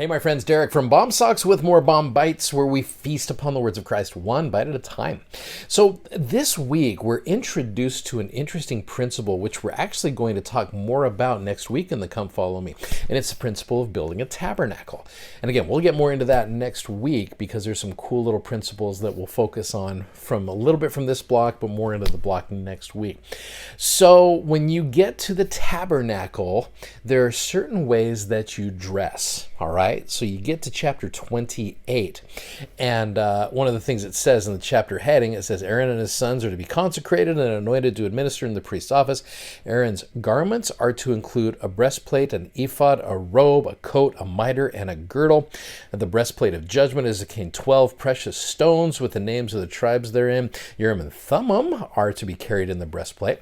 Hey, my friends, Derek from Bomb Socks with more Bomb Bites, where we feast upon the words of Christ one bite at a time. So this week, we're introduced to an interesting principle, which we're actually going to talk more about next week in the Come Follow Me. And it's the principle of building a tabernacle. And again, we'll get more into that next week because there's some cool little principles that we'll focus on from a little bit from this block, but more into the block next week. So when you get to the tabernacle, there are certain ways that you dress, all right? So you get to chapter 28, and one of the things it says in the chapter heading, it says, Aaron and his sons are to be consecrated and anointed to administer in the priest's office. Aaron's garments are to include a breastplate, an ephod, a robe, a coat, a mitre, and a girdle. The breastplate of judgment is to contain 12 precious stones with the names of the tribes therein. Urim and Thummim are to be carried in the breastplate.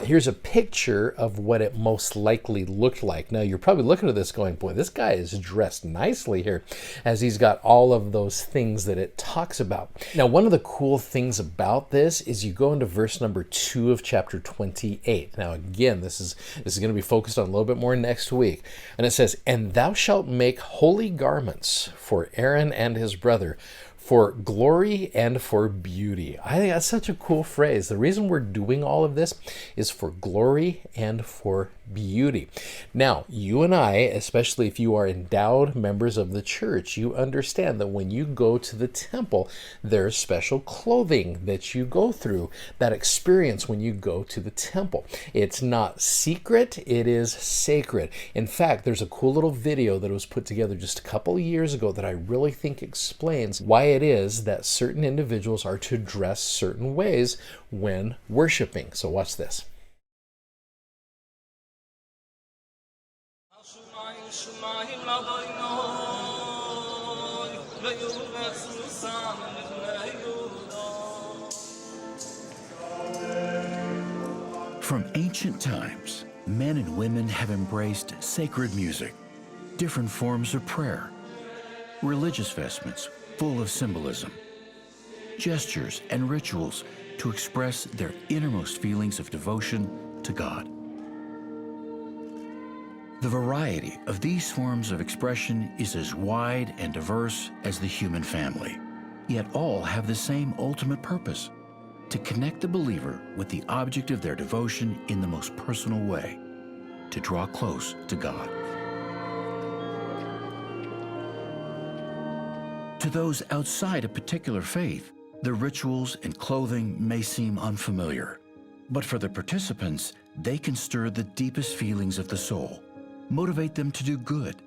Here's a picture of what it most likely looked like. Now, you're probably looking at this going, boy, this guy is dressed nicely here, as he's got all of those things that it talks about. Now, one of the cool things about this is you go into verse number 2 of chapter 28. Now, again, this is going to be focused on a little bit more next week. And it says, and thou shalt make holy garments for Aaron and his brother, for glory and for beauty. I think that's such a cool phrase. The reason we're doing all of this is for glory and for beauty. Now, you and I, especially if you are endowed members of the church, you understand that when you go to the temple, there's special clothing that you go through, that experience when you go to the temple. It's not secret, it is sacred. In fact, there's a cool little video that was put together just a couple of years ago that I really think explains why it is that certain individuals are to dress certain ways when worshiping. So watch this. From ancient times, men and women have embraced sacred music, different forms of prayer, religious vestments full of symbolism, gestures and rituals to express their innermost feelings of devotion to God. The variety of these forms of expression is as wide and diverse as the human family, yet all have the same ultimate purpose: to connect the believer with the object of their devotion in the most personal way, to draw close to God. To those outside a particular faith, the rituals and clothing may seem unfamiliar, but for the participants, they can stir the deepest feelings of the soul, motivate them to do good,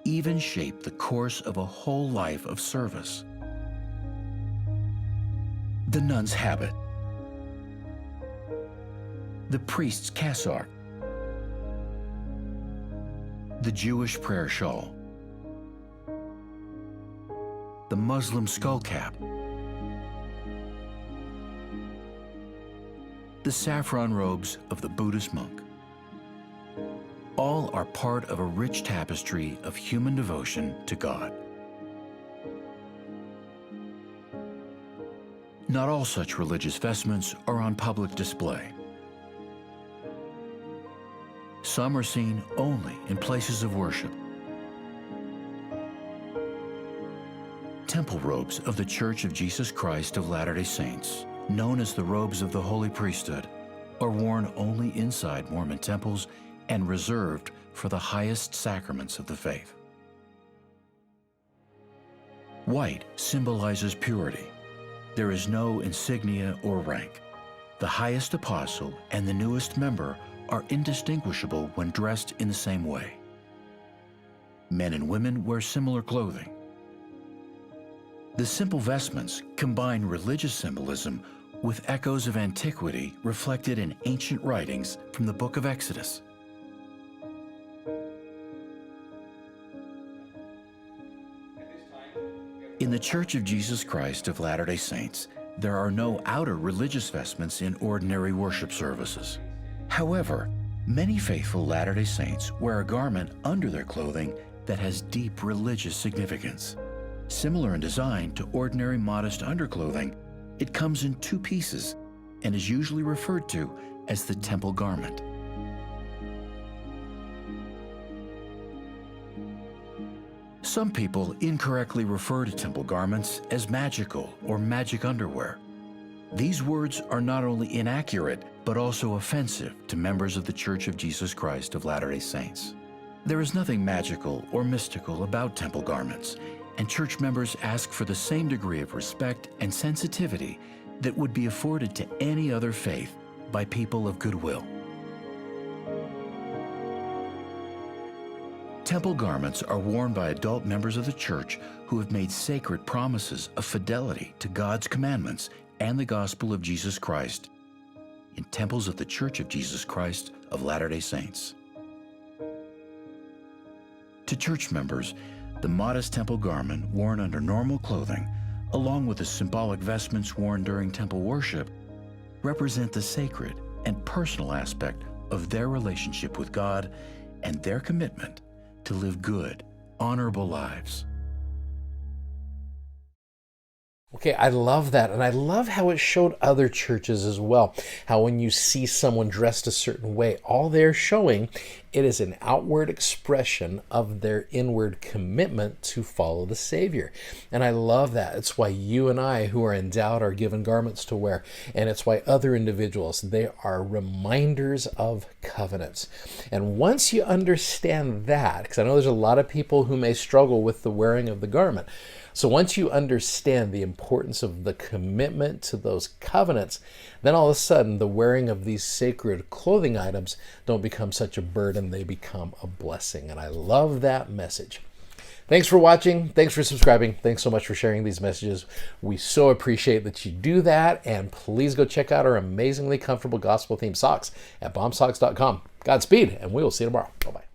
even shape the course of a whole life of service. The nun's habit, the priest's cassock, the Jewish prayer shawl, the Muslim skull cap, the saffron robes of the Buddhist monk. All are part of a rich tapestry of human devotion to God. Not all such religious vestments are on public display. Some are seen only in places of worship. Temple robes of the Church of Jesus Christ of Latter-day Saints, known as the robes of the Holy Priesthood, are worn only inside Mormon temples and reserved for the highest sacraments of the faith. White symbolizes purity. There is no insignia or rank. The highest apostle and the newest member are indistinguishable when dressed in the same way. Men and women wear similar clothing. The simple vestments combine religious symbolism with echoes of antiquity reflected in ancient writings from the book of Exodus. In the Church of Jesus Christ of Latter-day Saints, there are no outer religious vestments in ordinary worship services. However, many faithful Latter-day Saints wear a garment under their clothing that has deep religious significance. Similar in design to ordinary modest underclothing, it comes in two pieces and is usually referred to as the temple garment. Some people incorrectly refer to temple garments as magical or magic underwear. These words are not only inaccurate, but also offensive to members of the Church of Jesus Christ of Latter-day Saints. There is nothing magical or mystical about temple garments, and church members ask for the same degree of respect and sensitivity that would be afforded to any other faith by people of goodwill. Temple garments are worn by adult members of the church who have made sacred promises of fidelity to God's commandments and the gospel of Jesus Christ in temples of the Church of Jesus Christ of Latter-day Saints. To church members, the modest temple garment worn under normal clothing, along with the symbolic vestments worn during temple worship, represent the sacred and personal aspect of their relationship with God and their commitment to live good, honorable lives. Okay, I love that. And I love how it showed other churches as well. How when you see someone dressed a certain way, all they're showing, it is an outward expression of their inward commitment to follow the Savior. And I love that. It's why you and I, who are in doubt, are given garments to wear. And it's why other individuals, they are reminders of covenants. And once you understand that, because I know there's a lot of people who may struggle with the wearing of the garment. So once you understand the importance of the commitment to those covenants, then all of a sudden the wearing of these sacred clothing items don't become such a burden, they become a blessing. And I love that message. Thanks for watching. Thanks for subscribing. Thanks so much for sharing these messages. We so appreciate that you do that. And please go check out our amazingly comfortable gospel-themed socks at bombsocks.com. Godspeed, and we will see you tomorrow. Bye-bye.